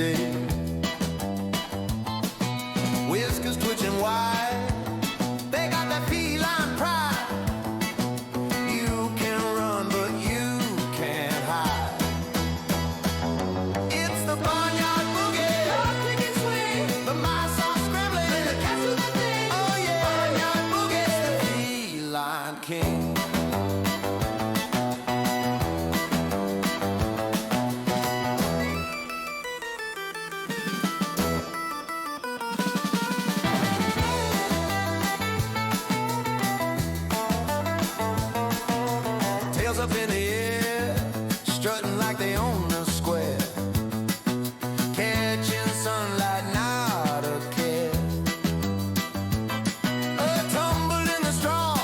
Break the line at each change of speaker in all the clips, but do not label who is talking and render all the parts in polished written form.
day. Whiskers twitching wide, they got that feline pride. You can run, but you can't hide. It's the barnyard boogie, your ticket swing, the mice are scrambling, the cats do their thing. Oh yeah, barnyard boogie, the feline king. Up in the air, strutting like they own the square, catching sunlight, not a care. A tumble in the straw,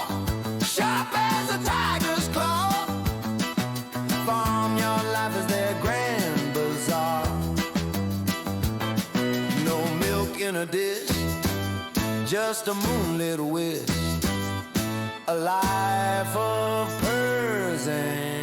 sharp as a tiger's claw. Farmyard life is their grand bazaar. No milk in a dish, just a moonlit wish, a life of prancing.